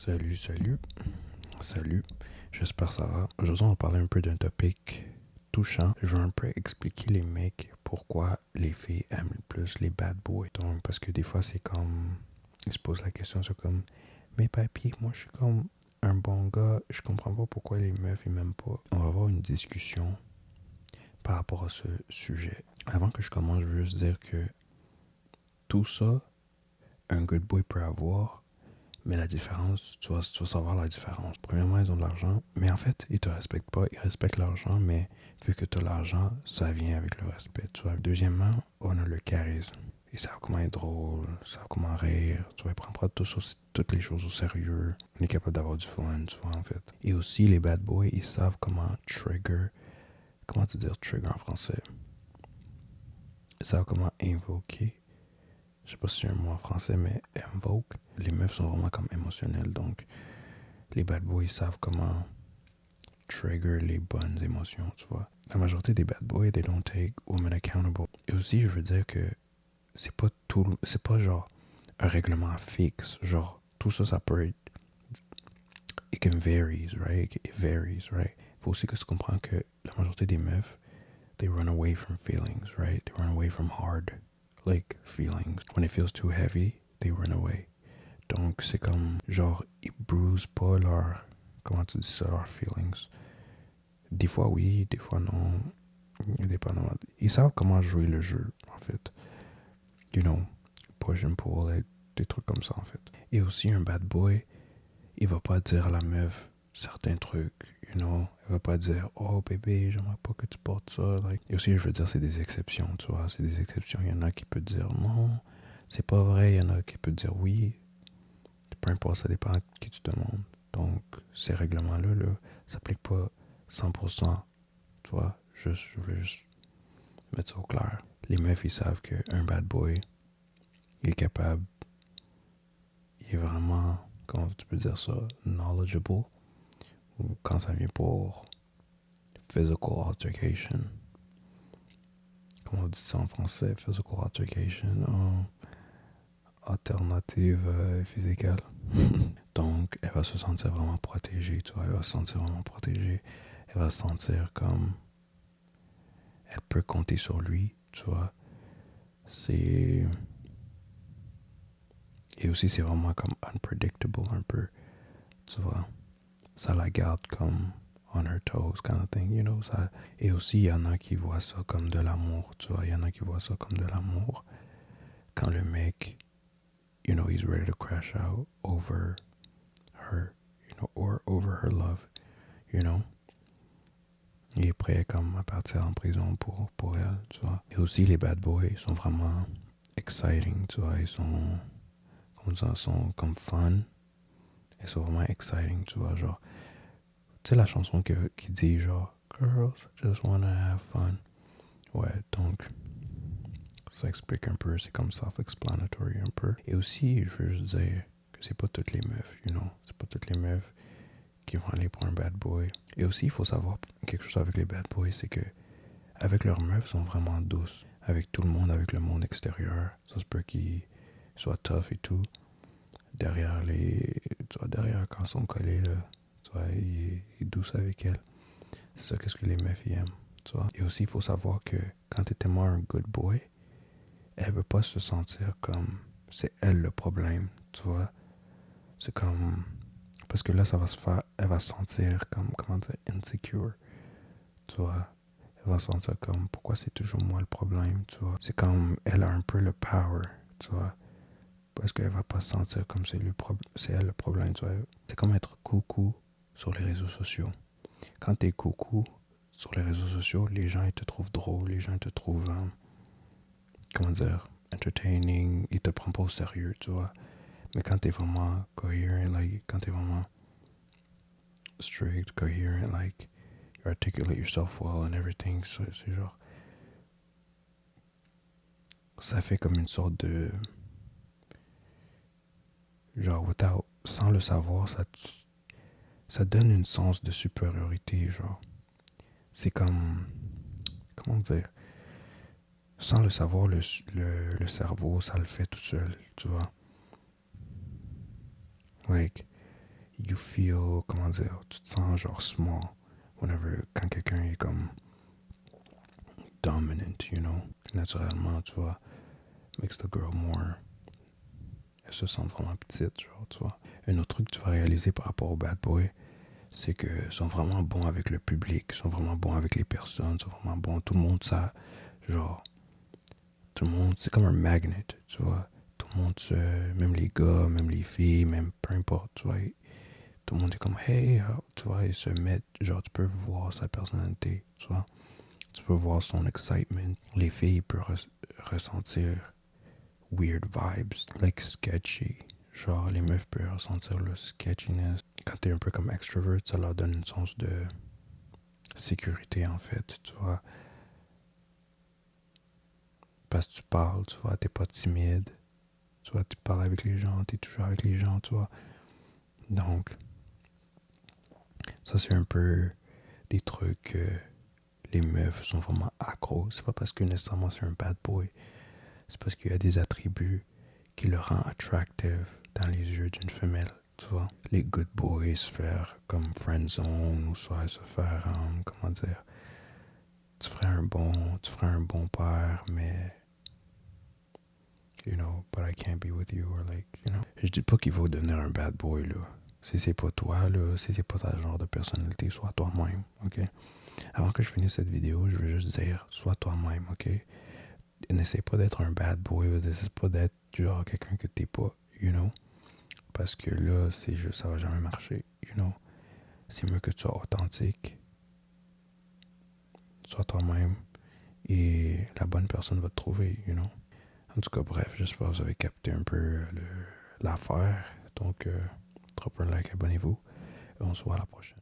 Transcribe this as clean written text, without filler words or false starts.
Salut, salut, salut. J'espère que ça va. Aujourd'hui, on va parler un peu d'un topic touchant. Je veux un peu expliquer les mecs pourquoi les filles aiment le plus les bad boys. Donc, parce que des fois, c'est comme. Ils se posent la question, c'est comme. Mais papier, moi, je suis comme un bon gars. Je comprends pas pourquoi les meufs, ils m'aiment pas. On va avoir une discussion par rapport à ce sujet. Avant que je commence, je veux juste dire que tout ça, un good boy peut avoir. Mais la différence, tu vas savoir la différence. Premièrement, ils ont de l'argent, mais en fait, ils te respectent pas. Ils respectent l'argent, mais vu que tu as l'argent, ça vient avec le respect. Tu vois. Deuxièmement, on a le charisme. Ils savent comment être drôle, ils savent comment rire. Tu vois, ils prennent pas toutes les choses au sérieux. On est capable d'avoir du fun, tu vois, en fait. Et aussi, les bad boys, ils savent comment trigger. Comment te dire trigger en français? Ils savent comment invoquer. Je sais pas si c'est un mot en français, mais invoke. Les meufs sont vraiment comme émotionnelles, donc les bad boys savent comment trigger les bonnes émotions, tu vois. La majorité des bad boys, they don't take women accountable. Et aussi, je veux dire que c'est pas genre un règlement fixe. Genre, tout ça, ça peut être, it can varies, right? It varies, right? Faut aussi que tu comprends que la majorité des meufs, they run away from feelings, right? They run away from hard, like, feelings. When it feels too heavy, they run away. Donc, c'est comme, genre, ils bruisent pas leur, comment tu dis ça, leurs feelings. Des fois oui, des fois non. Dépendamment. Ils savent comment jouer le jeu, en fait. You know, push and pull, et des trucs comme ça, en fait. Et aussi, un bad boy, il va pas dire à la meuf certains trucs, you know. Il va pas dire, oh bébé, j'aimerais pas que tu portes ça. Like. Et aussi, je veux dire, c'est des exceptions, tu vois. C'est des exceptions. Il y en a qui peuvent dire non, c'est pas vrai. Il y en a qui peuvent dire oui. Peu importe, ça dépend à qui tu demandes. Donc, ces règlements-là, là, s'appliquent pas 100%. Tu vois, je veux juste mettre ça au clair. Les meufs, ils savent qu'un bad boy, il est capable, il est vraiment, comment tu peux dire ça, knowledgeable, ou quand ça vient pour physical altercation. Comment on dit ça en français? Physical altercation, alternative physicale. Donc, elle va se sentir vraiment protégée, tu vois, elle va se sentir vraiment protégée. Elle va se sentir comme, elle peut compter sur lui, tu vois. C'est Et aussi, c'est vraiment comme unpredictable un peu, tu vois. Ça la garde comme on her toes kind of thing, you know. Ça. Et aussi, il y en a qui voient ça comme de l'amour, tu vois. Il y en a qui voient ça comme de l'amour. Quand le mec, you know, he's ready to crash out over her, you know, or over her love, you know. Il est prêt comme à partir en prison pour elle, tu vois. Et aussi, les bad boys sont vraiment exciting, tu vois. Ils sont, comme ça, sont comme fun. Ils sont vraiment exciting, tu vois. Genre, tu sais la chanson qui dit genre Girls just wanna have fun. Ouais, donc ça explique un peu, c'est comme self-explanatory un peu. Et aussi, je veux juste dire que c'est pas toutes les meufs, you know. C'est pas toutes les meufs qui vont aller pour un bad boy. Et aussi, il faut savoir quelque chose avec les bad boys, c'est que avec leurs meufs, ils sont vraiment douces. Avec tout le monde, avec le monde extérieur, ça se peut qu'ils soient tough et tout. Derrière tu vois, derrière quand ils sont collés, là, tu vois, il est douce avec elle. C'est ça qu'est-ce que les meufs aiment, tu vois. Et aussi, il faut savoir que quand t'es tellement un good boy, elle veut pas se sentir comme c'est elle le problème, tu vois. C'est comme parce que là, ça va se faire, elle va se sentir comme comment dire insecure, tu vois. Elle va se sentir comme pourquoi c'est toujours moi le problème, tu vois. C'est comme elle a un peu le power, tu vois. Parce qu'elle va pas se sentir comme c'est elle le problème, tu vois. C'est comme être coucou sur les réseaux sociaux. Quand t'es coucou sur les réseaux sociaux, les gens ils te trouvent drôle, les gens ils te trouvent, comment dire, entertaining, ils te prennent pas au sérieux, tu vois. Mais quand t'es vraiment coherent, like, quand t'es vraiment strict, coherent, like, you articulate yourself well and everything, c'est genre, ça fait comme une sorte de, genre, sans le savoir, ça donne une sens de supériorité, genre. C'est comme, comment dire, sans le savoir, le cerveau, ça le fait tout seul, tu vois. Like, you feel, comment dire, tu te sens genre small whenever, quand quelqu'un est comme dominant, you know. Naturellement, tu vois, makes the girl more, elle se sent vraiment petite, genre, tu vois. Un autre truc que tu vas réaliser par rapport aux bad boys, c'est qu'ils sont vraiment bons avec le public, ils sont vraiment bons avec les personnes, ils sont vraiment bons, tout le monde, ça, genre, tout le monde, c'est comme un magnet, tu vois. Tout le monde, même les gars, même les filles, même peu importe, tu vois. Tout le monde est comme, hey, tu vois, ils se mettent, genre, tu peux voir sa personnalité, tu vois. Tu peux voir son excitement. Les filles peuvent ressentir weird vibes, like sketchy. Genre, les meufs peuvent ressentir le sketchiness. Quand t'es un peu comme extrovert, ça leur donne un sens de sécurité, en fait, tu vois. Parce que tu parles, tu vois, t'es pas timide. Tu vois, tu parles avec les gens, t'es toujours avec les gens, tu vois. Donc, ça, c'est un peu des trucs que les meufs sont vraiment accros. C'est pas parce que nécessairement c'est un bad boy. C'est parce qu'il y a des attributs qui le rend attractive dans les yeux d'une femelle, tu vois. Les good boys se faire comme friend zone ou soit se faire, comment dire, tu ferais un bon père, mais you know, but I can't be with you, or like, you know. Je dis pas qu'il faut devenir un bad boy, là. Si c'est pas toi, là, si c'est pas ta genre de personnalité, sois toi-même, ok? Avant que je finisse cette vidéo, je veux juste dire, sois toi-même, ok? N'essaie pas d'être un bad boy, n'essaie pas d'être genre quelqu'un que t'es pas, you know? Parce que là, c'est juste, ça va jamais marcher, you know? C'est mieux que tu sois authentique, sois toi-même, et la bonne personne va te trouver, you know? En tout cas, bref, j'espère que vous avez capté un peu l'affaire. Donc, drop un like, abonnez-vous. Et on se voit à la prochaine.